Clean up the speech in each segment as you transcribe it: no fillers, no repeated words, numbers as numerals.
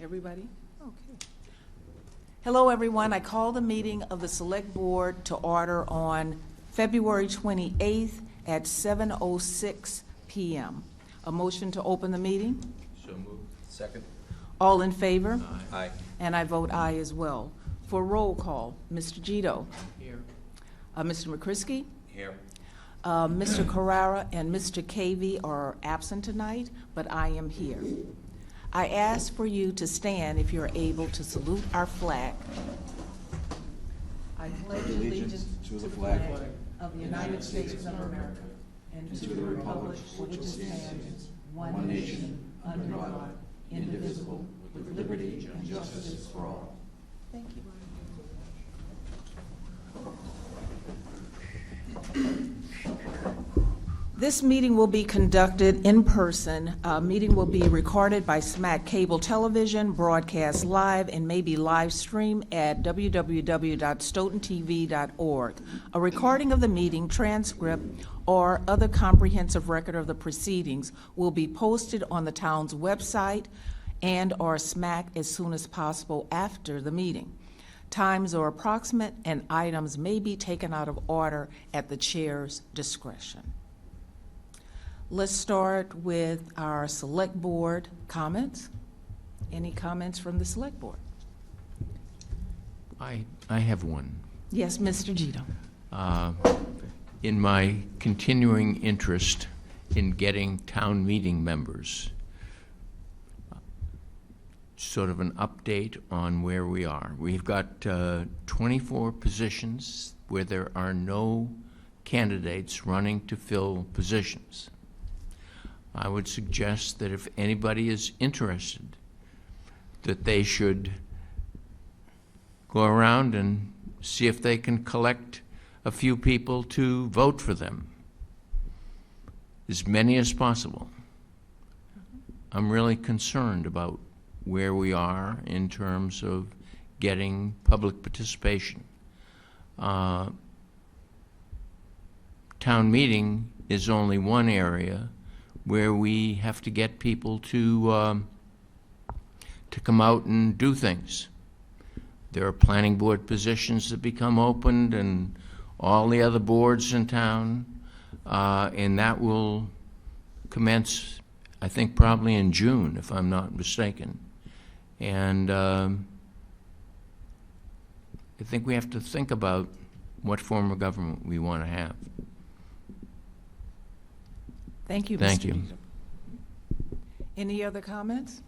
Everybody? Okay. Hello, everyone. I call the meeting of the Select Board to order on February 28th at 7:06 p.m. A motion to open the meeting? So moved. Second. All in favor? Aye. And I vote aye as well. For roll call, Mr. Gito? Here. Mr. McCrisky? Here. Mr. Carrara and Mr. Cavey are absent tonight, but I am here. I ask for you to stand if you're able to salute our flag. I pledge allegiance to the flag of the United States of America and to the republic for which it stands, one nation, under God, indivisible, with liberty and justice for all. Thank you. This meeting will be conducted in person. Meeting will be recorded by SMAC Cable Television, broadcast live, and may be live streamed at www.stoughtontv.org. A recording of the meeting, transcript, or other comprehensive record of the proceedings will be posted on the town's website and/or SMAC as soon as possible after the meeting. Times are approximate, and items may be taken out of order at the chair's discretion. Let's start with our Select Board comments. Any comments from the Select Board? I have one. Yes, Mr. Gito. In my continuing interest in getting town meeting members, sort of an update on where we are. We've got 24 positions where there are no candidates running to fill positions. I would suggest that if anybody is interested, that they should go around and see if they can collect a few people to vote for them, as many as possible. I'm really concerned about where we are in terms of getting public participation. Town meeting is only one area where we have to get people to come out and do things. There are planning board positions that become opened and all the other boards in town, and that will commence, I think, probably in June, if I'm not mistaken. And I think we have to think about what form of government we want to have. Thank you, Mr. Thank you. Gito. Any other comments?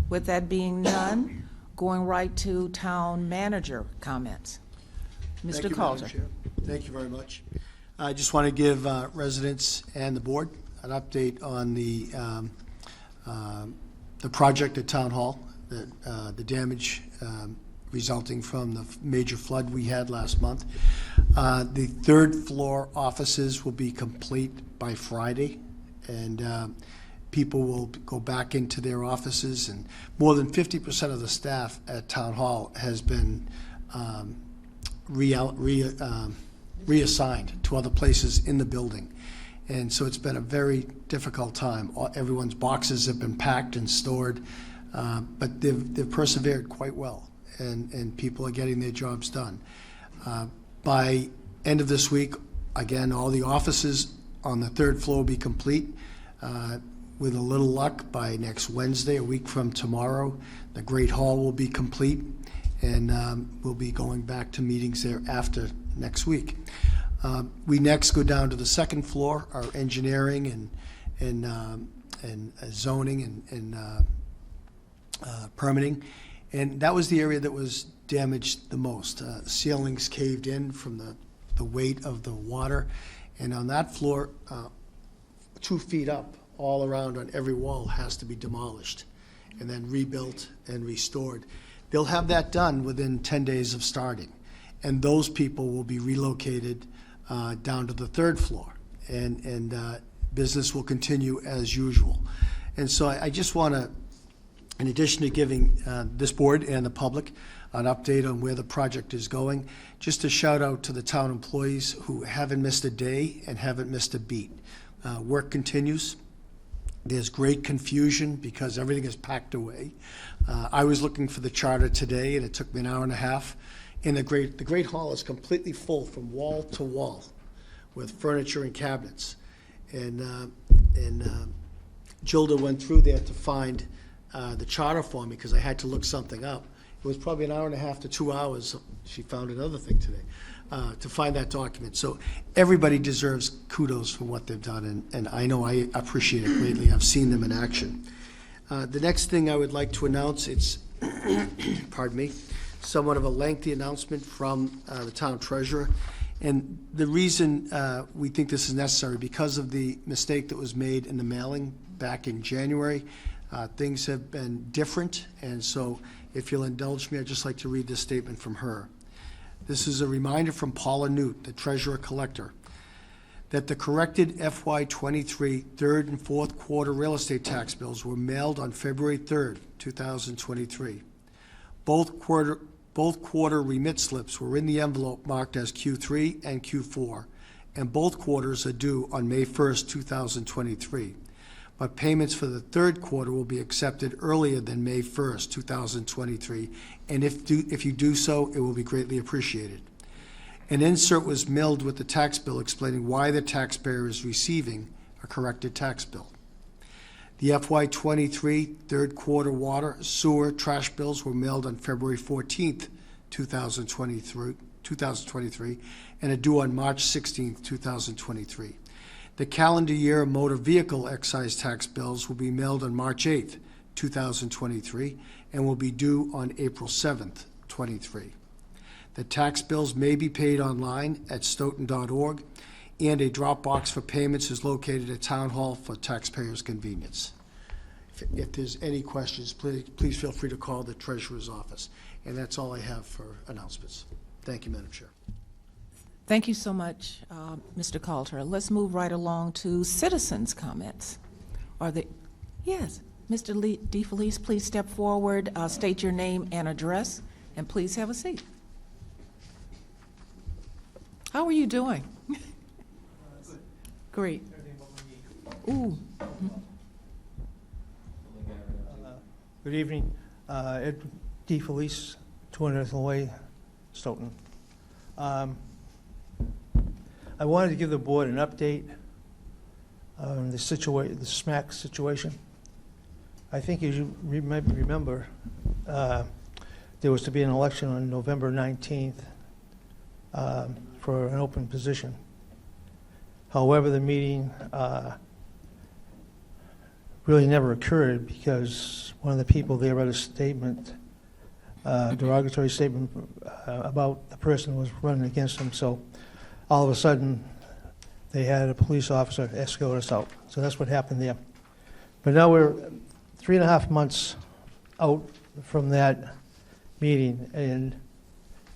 With that being none, going right to town manager comments. Thank Mr. you, Madam Calder. Chair. Thank you very much. I just want to give residents and the board an update on the project at Town Hall, the damage resulting from the major flood we had last month. The third floor offices will be complete by Friday, and people will go back into their offices, and more than 50% of the staff at Town Hall has been reassigned to other places in the building. And so it's been a very difficult time. Everyone's boxes have been packed and stored, but they've persevered quite well, and people are getting their jobs done. By end of this week, again, all the offices on the third floor will be complete. With a little luck, by next Wednesday, a week from tomorrow, the Great Hall will be complete, and we'll be going back to meetings there after next week. We next go down to the second floor, our engineering and zoning and permitting, and that was the area that was damaged the most. Ceilings caved in from the weight of the water, and on that floor, 2 feet up, all around on every wall, has to be demolished and then rebuilt and restored. They'll have that done within 10 days of starting, and those people will be relocated down to the third floor, and business will continue as usual. And so I just want to, in addition to giving this board and the public an update on where the project is going, just to shout out to the town employees who haven't missed a day and haven't missed a beat. Work continues. There's great confusion because everything is packed away. I was looking for the charter today, and it took me an hour and a half. And the Great Hall is completely full from wall to wall with furniture and cabinets. And Gilda went through there to find the charter for me because I had to look something up. It was probably an hour and a half to 2 hours. She found another thing today to find that document. So everybody deserves kudos for what they've done, and I know I appreciate it greatly. I've seen them in action. The next thing I would like to announce, it's, pardon me, somewhat of a lengthy announcement from the town treasurer. And the reason we think this is necessary, because of the mistake that was made in the mailing back in January, things have been different, and so if you'll indulge me, I'd just like to read this statement from her. This is a reminder from Paula Newt, the treasurer-collector, that the corrected FY23 third and fourth quarter real estate tax bills were mailed on February 3rd, 2023. Both quarter remit slips were in the envelope marked as Q3 and Q4, and both quarters are due on May 1st, 2023. But payments for the third quarter will be accepted earlier than May 1st, 2023, and if you do so, it will be greatly appreciated. An insert was mailed with the tax bill explaining why the taxpayer is receiving a corrected tax bill. The FY23 third quarter water, sewer, trash bills were mailed on February 14th, 2023, and are due on March 16th, 2023. The calendar year motor vehicle excise tax bills will be mailed on March 8th, 2023, and will be due on April 7th, 23. The tax bills may be paid online at stoughton.org, and a drop box for payments is located at Town Hall for taxpayers' convenience. If there's any questions, please feel free to call the Treasurer's office. And that's all I have for announcements. Thank you, Madam Chair. Thank you so much, Mr. Coulter. Let's move right along to citizens' comments. Yes, Mr. DeFelice, please step forward, state your name and address, and please have a seat. How are you doing? Good. Great. Everything but my Ooh. knee. Good evening. Ed DeFelice, 200th Way, Stoughton. I wanted to give the board an update on the SMAC situation. I think as you might remember, there was to be an election on November 19th for an open position. However, the meeting really never occurred because one of the people there read a statement, derogatory statement about the person who was running against him. So all of a sudden, they had a police officer escort us out. So that's what happened there. But now we're 3.5 months out from that meeting, and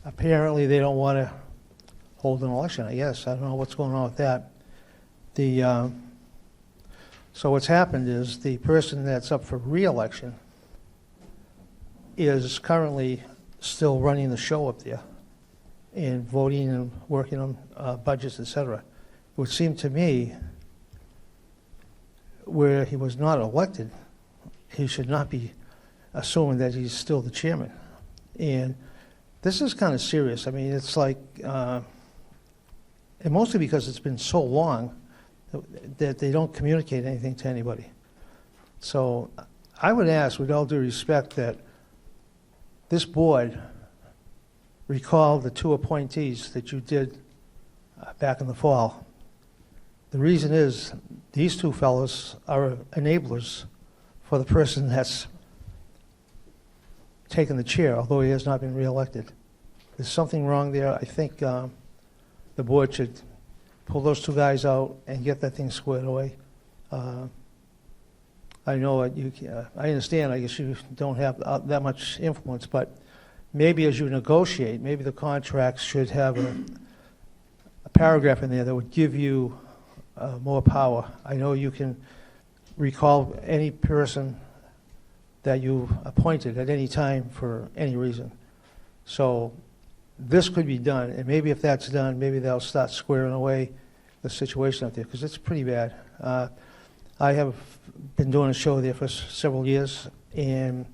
apparently they don't want to hold an election, I guess. I don't know what's going on with that. So what's happened is the person that's up for re-election is currently still running the show up there and voting and working on budgets, etc. It would seem to me where he was not elected, he should not be assuming that he's still the chairman. And this is kind of serious. I mean, it's like, and mostly because it's been so long that they don't communicate anything to anybody. So I would ask, with all due respect, that this board recall the 2 appointees that you did back in the fall. The reason is these 2 fellows are enablers for the person that's taken the chair, although he has not been reelected. There's something wrong there. I think the board should pull those 2 guys out and get that thing squared away. I know I understand, I guess you don't have that much influence, but maybe as you negotiate, maybe the contracts should have a paragraph in there that would give you more power. I know you can recall any person that you appointed at any time for any reason. So this could be done, and maybe if that's done, maybe they'll start squaring away the situation out there, because it's pretty bad. I have been doing a show there for several years, and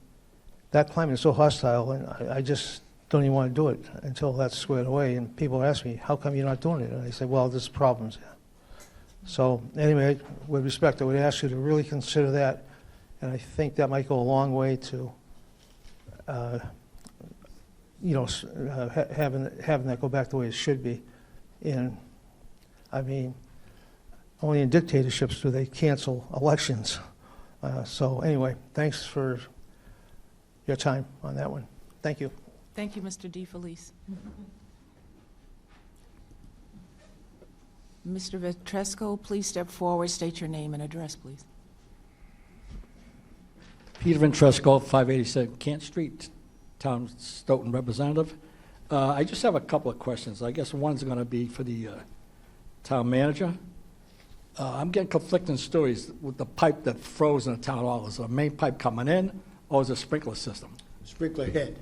that climate is so hostile, and I just don't even want to do it until that's squared away. And people ask me, how come you're not doing it? And I say, well, there's problems there. So anyway, with respect, I would ask you to really consider that, and I think that might go a long way to, having that go back the way it should be. And I mean, only in dictatorships do they cancel elections. So anyway, thanks for your time on that one. Thank you. Thank you, Mr. DeFelice. Mr. Vetresco, please step forward, state your name and address, please. Peter Ventresco, 587 Kent Street, Town Stoughton representative. I just have a couple of questions. I guess one's going to be for the town manager. I'm getting conflicting stories with the pipe that froze in the town hall. Is it a main pipe coming in, or is it a sprinkler system? Sprinkler head,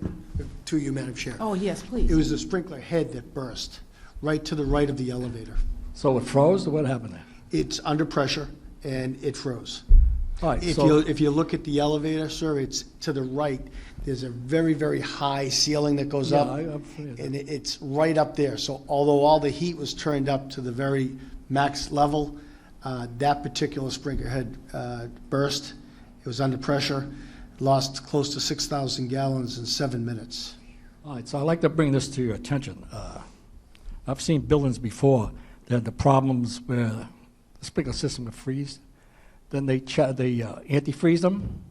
to you, Madam Chair. Oh, yes, please. It was the sprinkler head that burst, right to the right of the elevator. So it froze, or what happened there? It's under pressure, and it froze. All right, If you look at the elevator, sir, it's to the right. There's a very, very high ceiling that goes up, I'm familiar with that. and it's right up there. So although all the heat was turned up to the very max level, that particular sprinkler head burst. It was under pressure, lost close to 6,000 gallons in 7 minutes. All right, so I'd like to bring this to your attention. I've seen buildings before that had the problems where the sprinkler system would freeze. Then they antifreeze them,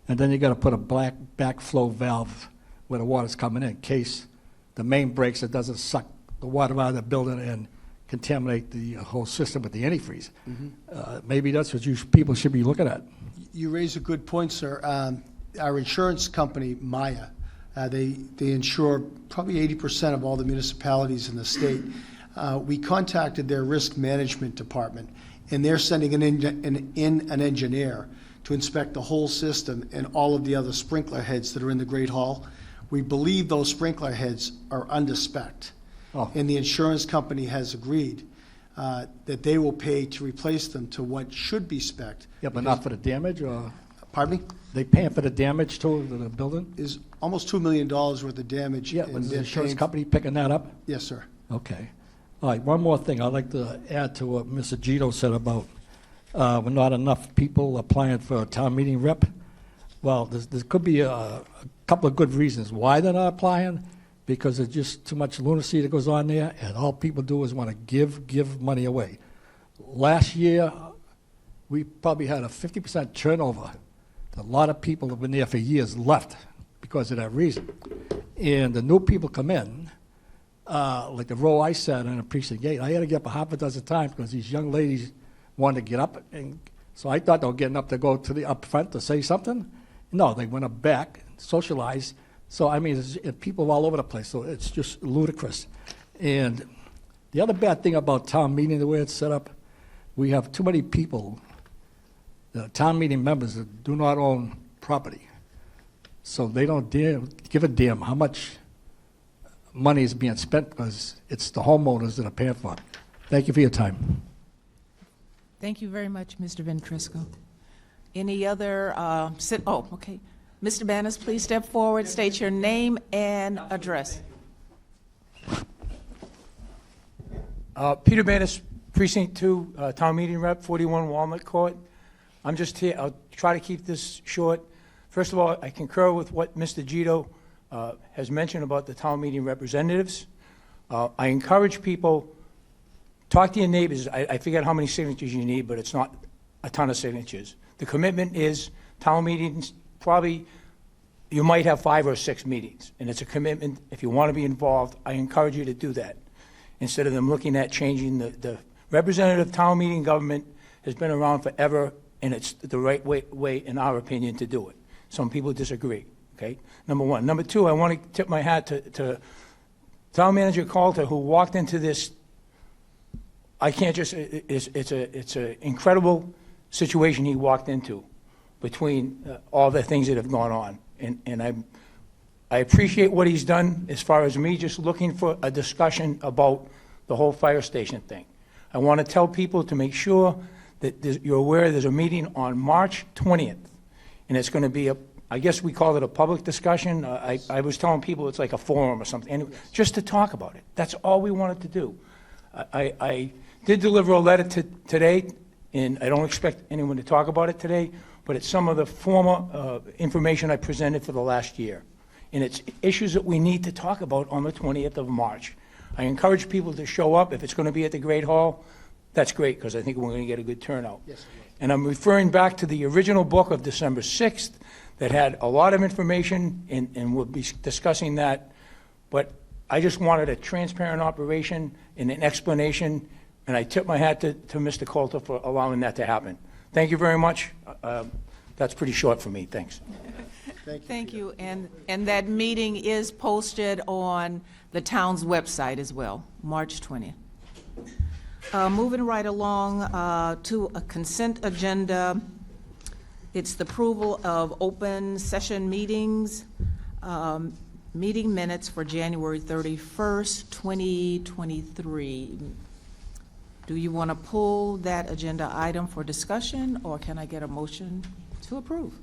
and then you got to put a black backflow valve where the water's coming in case the main breaks. It doesn't suck the water out of the building and contaminate the whole system with the antifreeze. Maybe that's what you people should be looking at. You raise a good point, sir. Our insurance company, Maya, they insure probably 80% of all the municipalities in the state. We contacted their risk management department, and they're sending an engineer to inspect the whole system and all of the other sprinkler heads that are in the Great Hall. We believe those sprinkler heads are under-spec'd. Oh. And the insurance company has agreed that they will pay to replace them to what should be spec'd. Yeah, but not for the damage, or Pardon me? they paying for the damage to the building? Is almost $2 million worth of damage. Yeah, and was the they're insurance paying- company picking that up? Yes, sir. Okay. All right, one more thing I'd like to add to what Mr. Gito said about not enough people applying for a town meeting rep. Well, there could be a couple of good reasons why they're not applying, because there's just too much lunacy that goes on there, and all people do is want to give money away. Last year, we probably had a 50% turnover. A lot of people have been there for years left because of that reason. And the new people come in, like the row I sat in at Precinct 8, I had to get up a half a dozen times because these young ladies wanted to get up. And so I thought they were getting up to go to the up front to say something. No, they went up back, socialized. So, I mean, it's people all over the place, so it's just ludicrous. And the other bad thing about town meeting, the way it's set up, we have too many people, town meeting members, that do not own property. So they don't give a damn how much money is being spent, because it's the homeowners that are paying for it. Thank you for your time. Thank you very much, Mr. Ventresco. Any other, okay. Mr. Banas, please step forward, state your name and address. Peter Banas, Precinct 2, Town Meeting Rep, 41 Walnut Court. I'm just here, I'll try to keep this short. First of all, I concur with what Mr. Gito has mentioned about the town meeting representatives. I encourage people, talk to your neighbors. I forget how many signatures you need, but it's not a ton of signatures. The commitment is town meetings, probably you might have 5 or 6 meetings, and it's a commitment. If you want to be involved, I encourage you to do that, instead of them looking at changing the representative town meeting government has been around forever, and it's the right way, in our opinion, to do it. Some people disagree, okay? Number one. Number two, I want to tip my hat to Town Manager Coulter, who walked into this. I can't just, it's an incredible situation he walked into between all the things that have gone on. And I appreciate what he's done as far as me just looking for a discussion about the whole fire station thing. I want to tell people to make sure that you're aware there's a meeting on March 20th, and it's going to be I guess we call it a public discussion. I was telling people it's like a forum or something, and just to talk about it. That's all we wanted to do. I did deliver a letter today, and I don't expect anyone to talk about it today, but it's some of the former information I presented for the last year. And it's issues that we need to talk about on the 20th of March. I encourage people to show up. If it's going to be at the Great Hall, that's great, because I think we're going to get a good turnout. Yes, and I'm referring back to the original book of December 6th that had a lot of information, and we'll be discussing that. But I just wanted a transparent operation and an explanation, and I tip my hat to Mr. Coulter for allowing that to happen. Thank you very much. That's pretty short for me. Thanks. Thank you. And that meeting is posted on the town's website as well, March 20th. Moving right along to a consent agenda. It's the approval of open session meetings, meeting minutes for January 31st, 2023. Do you want to pull that agenda item for discussion, or can I get a motion to approve?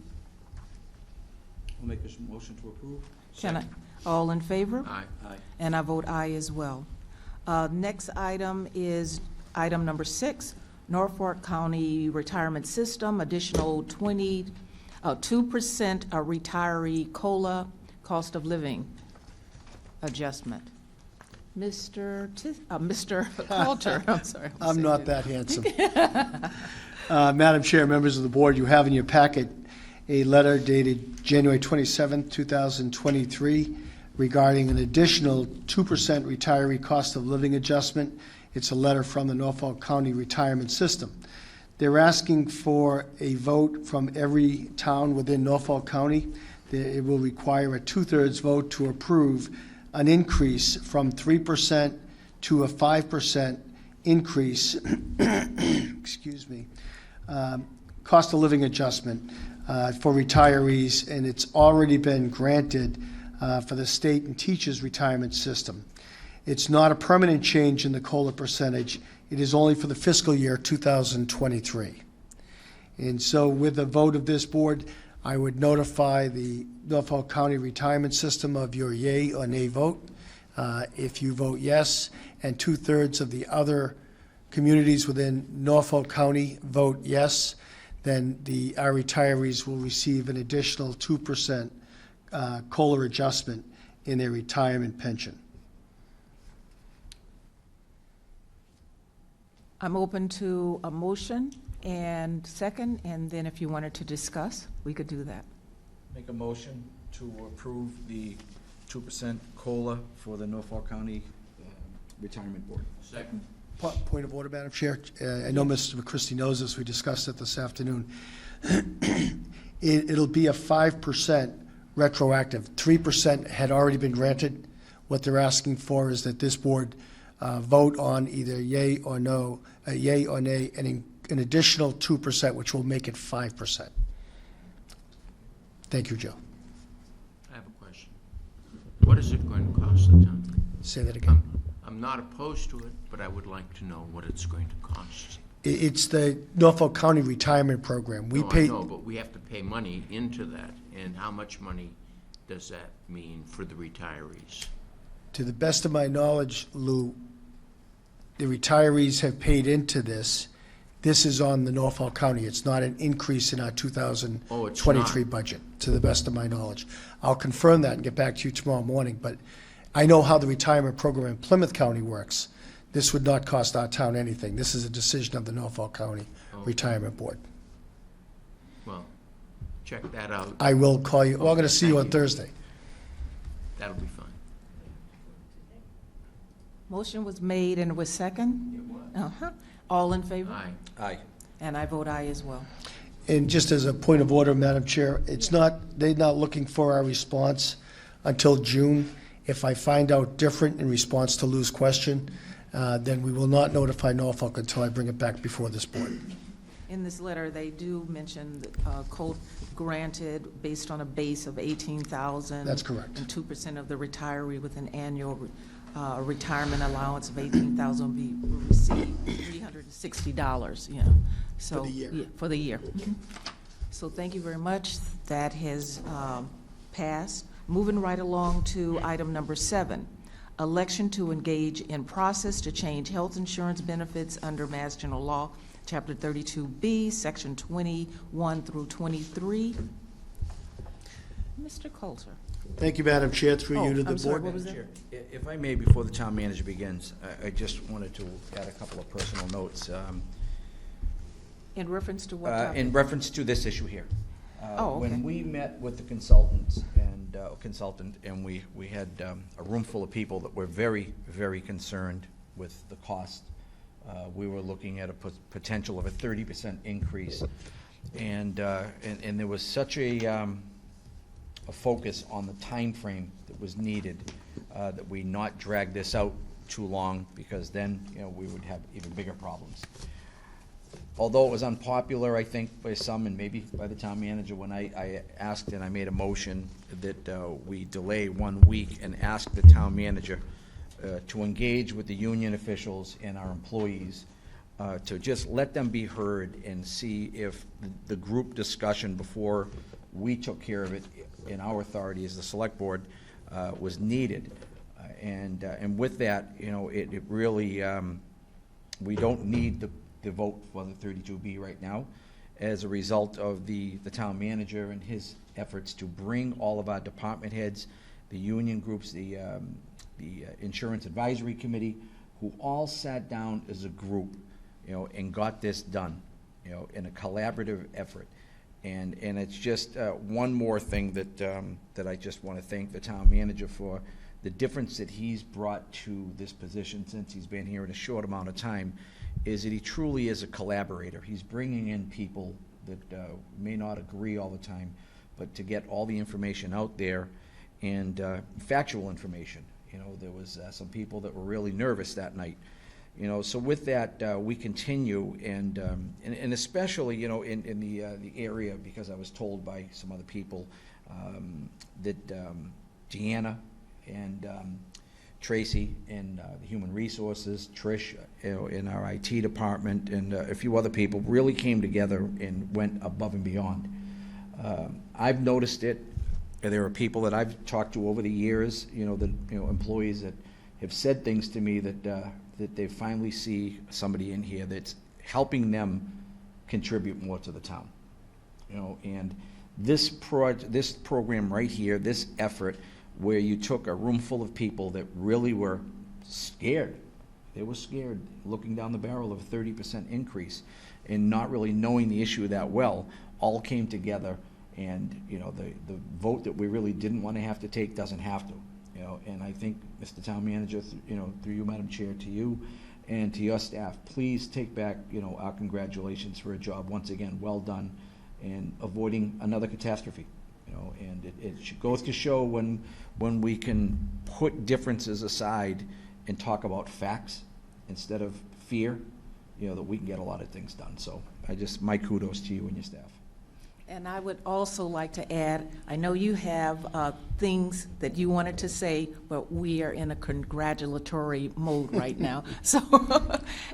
We'll make a motion to approve. Can I? All in favor? Aye. Aye. And I vote aye as well. Next item is item number 6, Norfolk County Retirement System, additional 2% retiree COLA, cost of living adjustment. Mr. Coulter, I'm sorry. I'm not that handsome. Madam Chair, members of the board, you have in your packet a letter dated January 27, 2023, regarding an additional 2% retiree cost of living adjustment. It's a letter from the Norfolk County Retirement System. They're asking for a vote from every town within Norfolk County. It will require a 2/3 vote to approve an increase from 3% to a 5% increase, excuse me, cost of living adjustment for retirees, and it's already been granted for the state and teachers retirement system. It's not a permanent change in the COLA percentage. It is only for the fiscal year 2023. And so with the vote of this board, I would notify the Norfolk County Retirement System of your yay or nay vote. If you vote yes, and 2/3 of the other communities within Norfolk County vote yes, then our retirees will receive an additional 2% COLA adjustment in their retirement pension. I'm open to a motion and second, and then if you wanted to discuss, we could do that. Make a motion to approve the 2% COLA for the Norfolk County Retirement Board. Second. Point of order, Madam Chair. I know Mr. McCristy knows this. We discussed it this afternoon. It'll be a 5% retroactive. 3% had already been granted. What they're asking for is that this board vote on either yay or no, yay or nay, and an additional 2%, which will make it 5%. Thank you, Joe. I have a question. What is it going to cost the town? Say that again. I'm not opposed to it, but I would like to know what it's going to cost. It's the Norfolk County Retirement Program. We No, pay. I know, but we have to pay money into that, and how much money does that mean for the retirees? To the best of my knowledge, Lou, the retirees have paid into this. This is on the Norfolk County. It's not an increase in our 2023 budget, to the best of my knowledge. I'll confirm that and get back to you tomorrow morning, but I know how the retirement program in Plymouth County works. This would not cost our town anything. This is a decision of the Norfolk County Retirement Board. Well, check that out. I will call you. Well, I'm going to see you on Thank you. Thursday. That'll be fine. Motion was made and was second? It was. Uh-huh. All in favor? Aye. Aye. And I vote aye as well. And just as a point of order, Madam Chair, they're not looking for our response until June. If I find out different in response to Lou's question, then we will not notify Norfolk until I bring it back before this board. In this letter, they do mention COLA granted based on a base of $18,000. That's correct. And 2% of the retiree with an annual retirement allowance of $18,000 will receive $360, So, the year. yeah, for the year. So thank you very much. That has passed. Moving right along to item number 7, election to engage in process to change health insurance benefits under Mass General Law, Chapter 32B, Section 21 through 23. Mr. Coulter. Thank you, Madam Chair, through you to the I'm sorry, board. what was that? Chair, if I may, before the town manager begins, I just wanted to add a couple of personal notes. In reference to what topic? In reference to this issue here. Oh, okay. When we met with the consultant, and we had a room full of people that were very, very concerned with the cost. We were looking at a potential of a 30% increase. And there was such a focus on the time frame that was needed, that we not drag this out too long, because then, we would have even bigger problems. Although it was unpopular, I think, by some, and maybe by the town manager, when I asked and I made a motion that we delay 1 week and ask the town manager to engage with the union officials and our employees, to just let them be heard and see if the group discussion before we took care of it in our authority as the select board was needed. And with that, it really, we don't need the vote for the 32B right now, as a result of the town manager and his efforts to bring all of our department heads, the union groups, the Insurance Advisory Committee, who all sat down as a group, and got this done, in a collaborative effort. And it's just one more thing that I just want to thank the town manager for, the difference that he's brought to this position since he's been here in a short amount of time, is that he truly is a collaborator. He's bringing in people that may not agree all the time, but to get all the information out there, and factual information. There was some people that were really nervous that night. So with that, we continue, and especially, in the area, because I was told by some other people that Deanna and Tracy and the Human Resources, Trish, in our IT department, and a few other people really came together and went above and beyond. I've noticed it. There are people that I've talked to over the years, employees that have said things to me that they finally see somebody in here that's helping them contribute more to the town. And this program right here, this effort, where you took a room full of people that really were scared. They were scared, looking down the barrel of a 30% increase and not really knowing the issue that well, all came together. And, the vote that we really didn't want to have to take doesn't have to. And I think, Mr. Town Manager, through you, Madam Chair, to you and to your staff, please take back, our congratulations for a job, once again, well done, and avoiding another catastrophe. And it goes to show when we can put differences aside and talk about facts instead of fear, that we can get a lot of things done. So my kudos to you and your staff. And I would also like to add, I know you have things that you wanted to say, but we are in a congratulatory mode right now. So,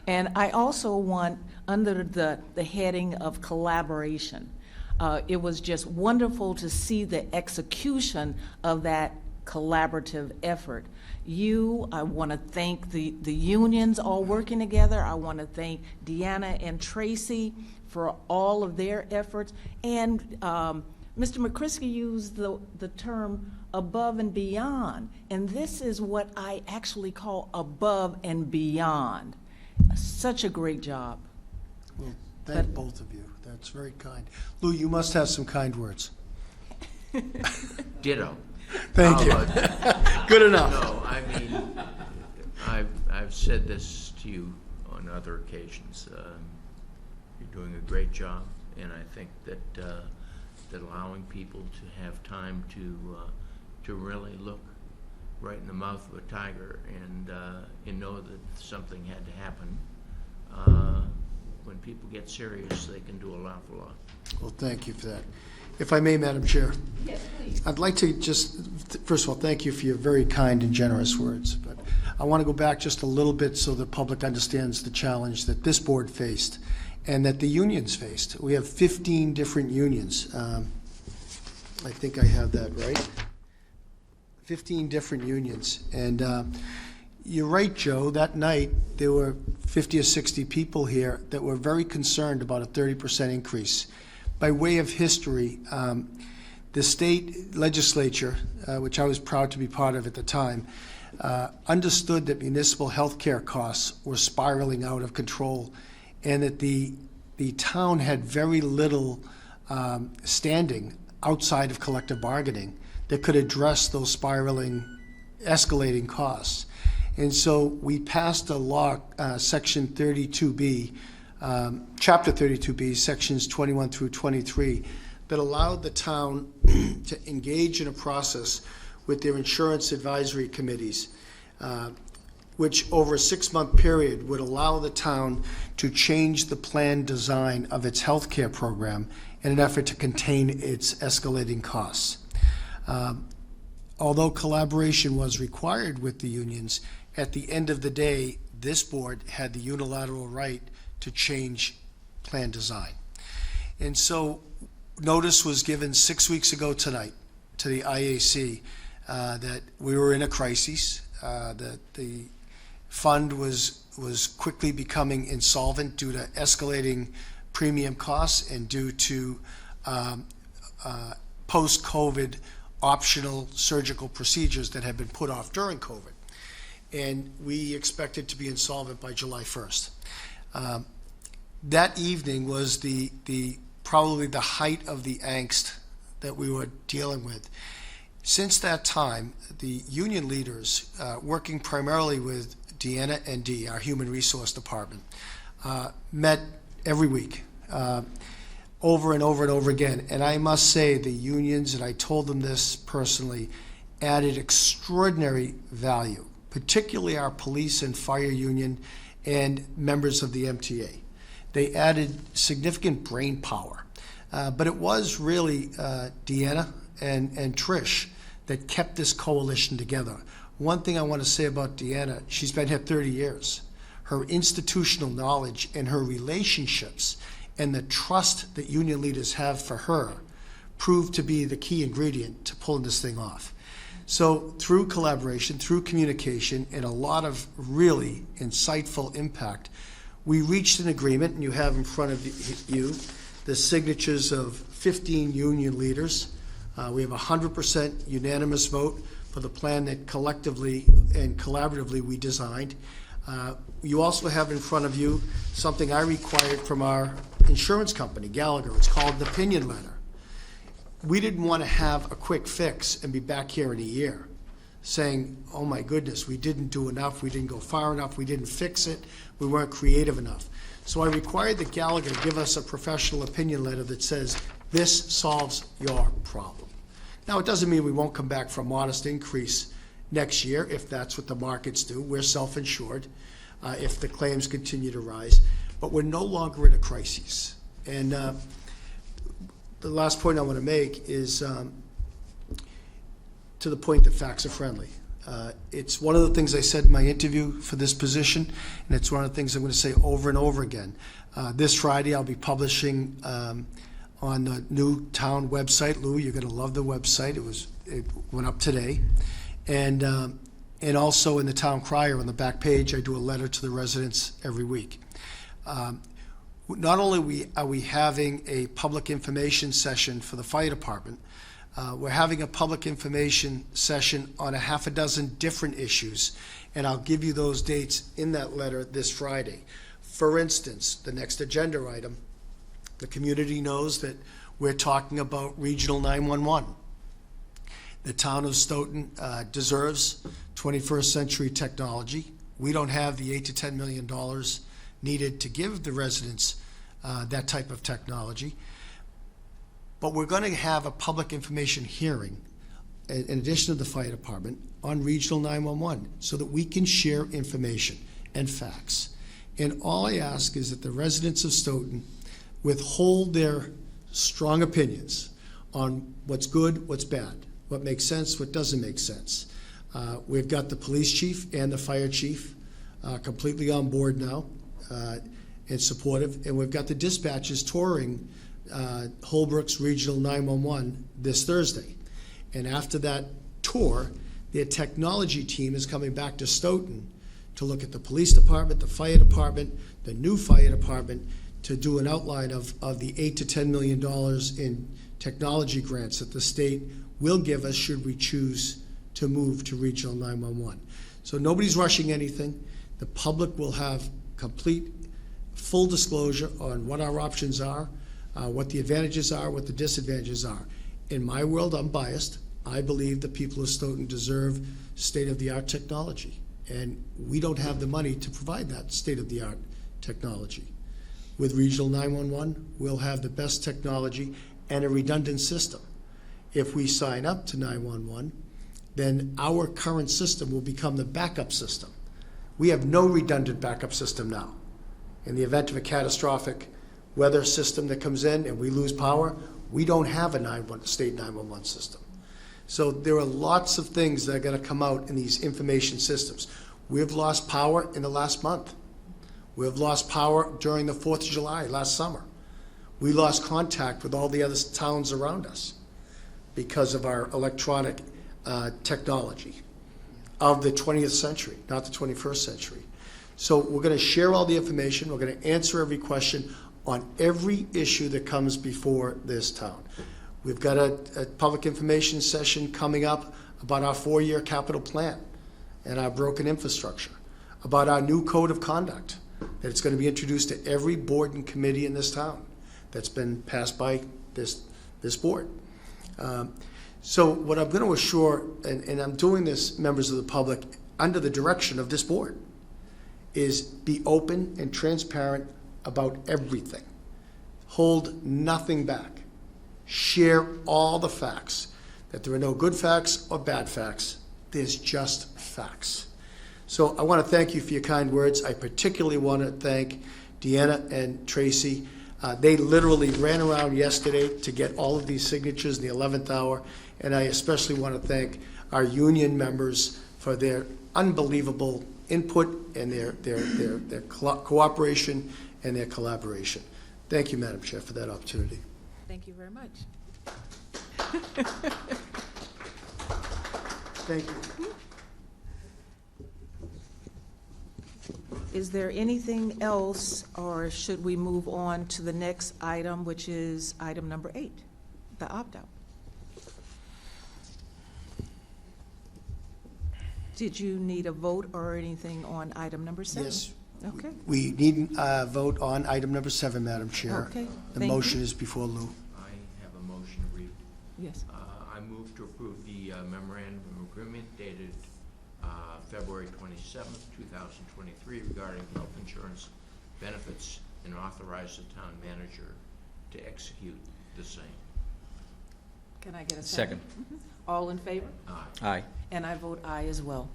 and I also want, under the heading of collaboration, it was just wonderful to see the execution of that collaborative effort. I want to thank the unions all working together. I want to thank Deanna and Tracy for all of their efforts. And Mr. McCrisky used the term above and beyond. And this is what I actually call above and beyond. Such a great job. Well, thank both of you. That's very kind. Lou, you must have some kind words. Ditto. Thank you. Good enough. No, I mean, I've said this to you on other occasions. You're doing a great job, and I think that allowing people to have time to really look right in the mouth of a tiger and know that something had to happen. When people get serious, they can do an awful lot. Well, thank you for that. If I may, Madam Chair. Yes, please. I'd like to just, first of all, thank you for your very kind and generous words. But I want to go back just a little bit so the public understands the challenge that this board faced and that the unions faced. We have 15 different unions. I think I have that right. 15 different unions. And you're right, Joe, that night there were 50 or 60 people here that were very concerned about a 30% increase. By way of history, the state legislature, which I was proud to be part of at the time, understood that municipal health care costs were spiraling out of control, and that the town had very little standing outside of collective bargaining that could address those escalating costs. And so we passed a law, Section 32B, Chapter 32B, Sections 21 through 23, that allowed the town to engage in a process with their insurance advisory committees, which over a 6-month period would allow the town to change the plan design of its health care program in an effort to contain its escalating costs. Although collaboration was required with the unions, at the end of the day, this board had the unilateral right to change plan design. And so notice was given 6 weeks ago tonight to the IAC that we were in a crisis, that the fund was quickly becoming insolvent due to escalating premium costs and due to post-COVID optional surgical procedures that had been put off during COVID. And we expected to be insolvent by July 1st. That evening was probably the height of the angst that we were dealing with. Since that time, the union leaders, working primarily with Deanna and Dee, our human resource department, met every week, over and over and over again. And I must say the unions, and I told them this personally, added extraordinary value, particularly our police and fire union and members of the MTA. They added significant brain power. But it was really Deanna and Trish that kept this coalition together. One thing I want to say about Deanna, she's been here 30 years. Her institutional knowledge and her relationships and the trust that union leaders have for her proved to be the key ingredient to pulling this thing off. So through collaboration, through communication, and a lot of really insightful impact, we reached an agreement, and you have in front of you the signatures of 15 union leaders. We have a 100% unanimous vote for the plan that collectively and collaboratively we designed. You also have in front of you something I required from our insurance company, Gallagher. It's called an opinion letter. We didn't want to have a quick fix and be back here in a year saying, oh my goodness, we didn't do enough, we didn't go far enough, we didn't fix it, we weren't creative enough. So I required that Gallagher give us a professional opinion letter that says, this solves your problem. Now, it doesn't mean we won't come back for a modest increase next year if that's what the markets do. We're self-insured if the claims continue to rise, but we're no longer in a crisis. And the last point I want to make is to the point that facts are friendly. It's one of the things I said in my interview for this position, and it's one of the things I'm going to say over and over again. This Friday, I'll be publishing on the new town website. Lou, you're going to love the website. It went up today. And also in the town crier on the back page, I do a letter to the residents every week. Not only are we having a public information session for the fire department, we're having a public information session on a half a dozen different issues, and I'll give you those dates in that letter this Friday. For instance, the next agenda item, the community knows that we're talking about regional 911. The town of Stoughton deserves 21st century technology. We don't have the $8 to $10 million needed to give the residents that type of technology. But we're going to have a public information hearing, in addition to the fire department, on regional 911 so that we can share information and facts. And all I ask is that the residents of Stoughton withhold their strong opinions on what's good, what's bad, what makes sense, what doesn't make sense. We've got the police chief and the fire chief completely on board now. and supportive, and we've got the dispatchers touring Holbrook's Regional 911 this Thursday. And after that tour, their technology team is coming back to Stoughton to look at the police department, the fire department, the new fire department, to do an outline of the $8 to $10 million in technology grants that the state will give us should we choose to move to Regional 911. So nobody's rushing anything. The public will have complete, full disclosure on what our options are, what the advantages are, what the disadvantages are. In my world, I'm biased. I believe the people of Stoughton deserve state-of-the-art technology, and we don't have the money to provide that state-of-the-art technology. With Regional 911, we'll have the best technology and a redundant system. If we sign up to 911, then our current system will become the backup system. We have no redundant backup system now. In the event of a catastrophic weather system that comes in and we lose power, we don't have a state 911 system. So there are lots of things that are going to come out in these information systems. We've lost power in the last month. We've lost power during the 4th of July last summer. We lost contact with all the other towns around us because of our electronic technology of the 20th century, not the 21st century. So we're going to share all the information. We're going to answer every question on every issue that comes before this town. We've got a public information session coming up about our 4-year capital plan and our broken infrastructure, about our new code of conduct that it's going to be introduced to every board and committee in this town that's been passed by this board. So what I'm going to assure, and I'm doing this, members of the public, under the direction of this board, is be open and transparent about everything. Hold nothing back. Share all the facts. That there are no good facts or bad facts. There's just facts. So I want to thank you for your kind words. I particularly want to thank Deanna and Tracy. They literally ran around yesterday to get all of these signatures in the 11th hour, and I especially want to thank our union members for their unbelievable input and their cooperation and their collaboration. Thank you, Madam Chair, for that opportunity. Thank you very much. Thank you. Is there anything else, or should we move on to the next item, which is item number 8, the opt-out? Did you need a vote or anything on item number 7? Yes. Okay. We need a vote on item number 7, Madam Chair. Okay, The thank motion you. is before Lou. I have a motion to read. Yes. I move to approve the memorandum of agreement dated February 27th, 2023 regarding health insurance benefits and authorize the town manager to execute the same. Can I get a second? All in favor? Aye. Aye. And I vote aye as well.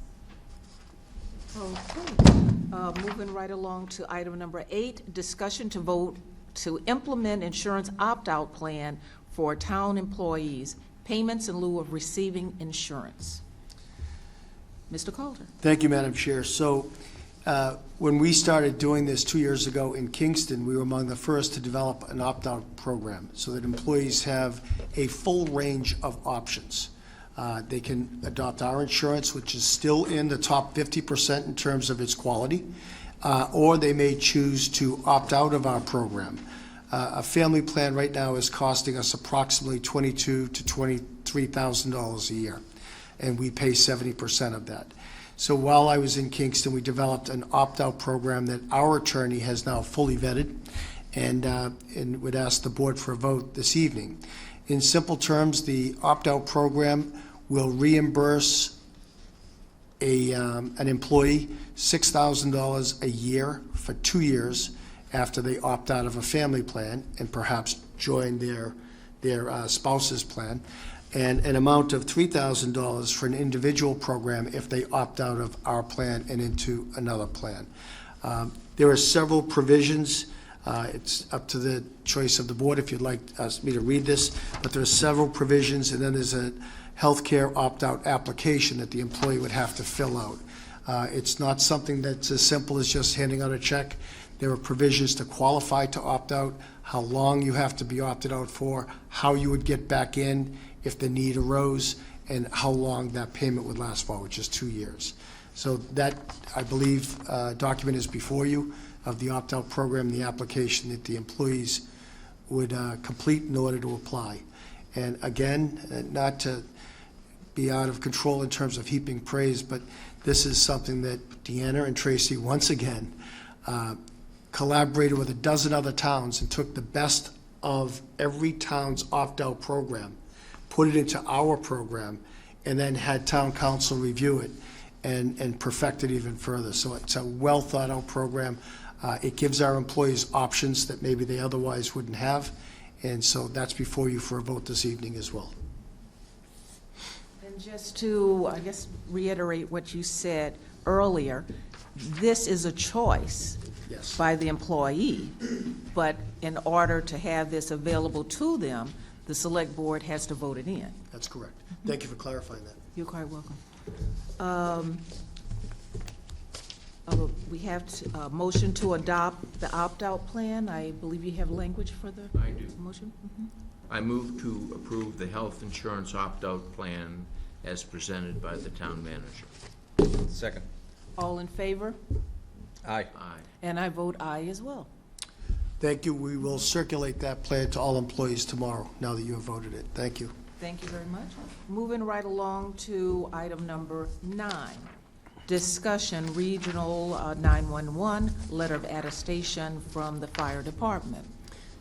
Okay. Moving right along to item number 8, discussion to vote to implement insurance opt-out plan for town employees, payments in lieu of receiving insurance. Mr. Calder. Thank you, Madam Chair. So when we started doing this 2 years ago in Kingston, we were among the first to develop an opt-out program so that employees have a full range of options. They can adopt our insurance, which is still in the top 50% in terms of its quality, or they may choose to opt out of our program. A family plan right now is costing us approximately $22,000 to $23,000 a year, and we pay 70% of that. So while I was in Kingston, we developed an opt-out program that our attorney has now fully vetted, and would ask the board for a vote this evening. In simple terms, the opt-out program will reimburse an employee $6,000 a year for 2 years after they opt out of a family plan and perhaps join their spouse's plan, and an amount of $3,000 for an individual program if they opt out of our plan and into another plan. There are several provisions. It's up to the choice of the board if you'd like me to read this, but there are several provisions, and then there's a healthcare opt-out application that the employee would have to fill out. It's not something that's as simple as just handing out a check. There are provisions to qualify to opt out, how long you have to be opted out for, how you would get back in if the need arose, and how long that payment would last for, which is 2 years. So that, I believe, document is before you of the opt-out program, the application that the employees would complete in order to apply. And again, not to be out of control in terms of heaping praise, but this is something that Deanna and Tracy, once again, collaborated with a dozen other towns and took the best of every town's opt-out program, put it into our program, and then had town council review it and perfect it even further. So it's a well-thought-out program. It gives our employees options that maybe they otherwise wouldn't have, and so that's before you for a vote this evening as well. And just to, I guess, reiterate what you said earlier, this is a choice Yes. by the employee, but in order to have this available to them, the select board has to vote it in. That's correct. Thank you for clarifying that. You're quite welcome. We have a motion to adopt the opt-out plan. I believe you have language for the I do. motion? Mhm. I move to approve the health insurance opt-out plan as presented by the town manager. Second. All in favor? Aye. Aye. And I vote aye as well. Thank you. We will circulate that plan to all employees tomorrow, now that you have voted it. Thank you. Thank you very much. Moving right along to item number 9, discussion regional 911 letter of attestation from the fire department.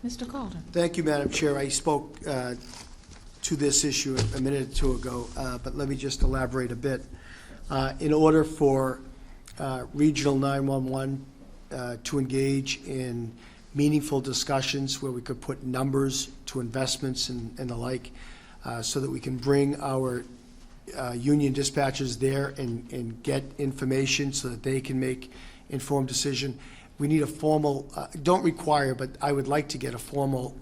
Mr. Calder. Thank you, Madam Chair. I spoke to this issue a minute or two ago, but let me just elaborate a bit. In order for Regional 911 to engage in meaningful discussions where we could put numbers to investments and the like, so that we can bring our union dispatchers there and get information so that they can make informed decision. We need a formal, don't require, but I would like to get a formal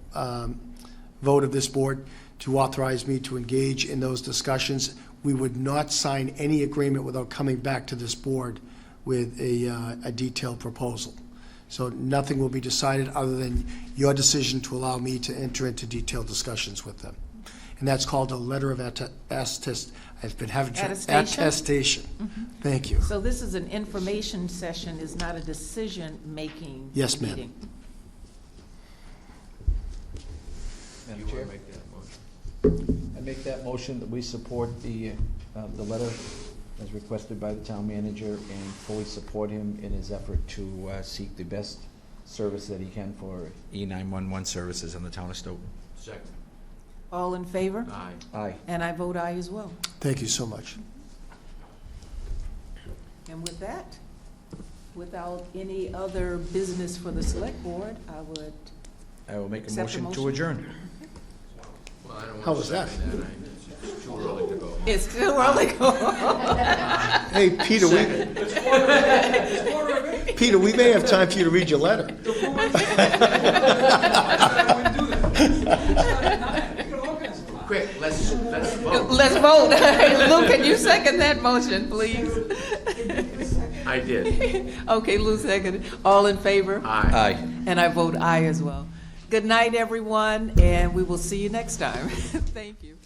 vote of this board to authorize me to engage in those discussions. We would not sign any agreement without coming back to this board with a detailed proposal. So nothing will be decided other than your decision to allow me to enter into detailed discussions with them. And that's called a letter of attestation. I've been having attestation. Mm-hmm. Thank you. So this is an information session, is not a decision-making Yes, ma'am. meeting. Madam You Chair? want to make that motion? I make that motion that we support the letter as requested by the town manager and fully support him in his effort to seek the best service that he can for E911 services in the town of Stoughton. Second. All in favor? Aye. Aye. And I vote aye as well. Thank you so much. And with that, without any other business for the select board, I will make a Accept the motion to motion. adjourn. Well, I don't want How to was that? second that. It's too early to go. it's too early. Hey, Peter, Peter, we may have time for you to read your letter. Quick, let's vote. Let's vote. Lou, can you second that motion, please? I did. Okay, Lou seconded. All in favor? Aye. Aye. And I vote aye as well. Good night, everyone, and we will see you next time. Thank you.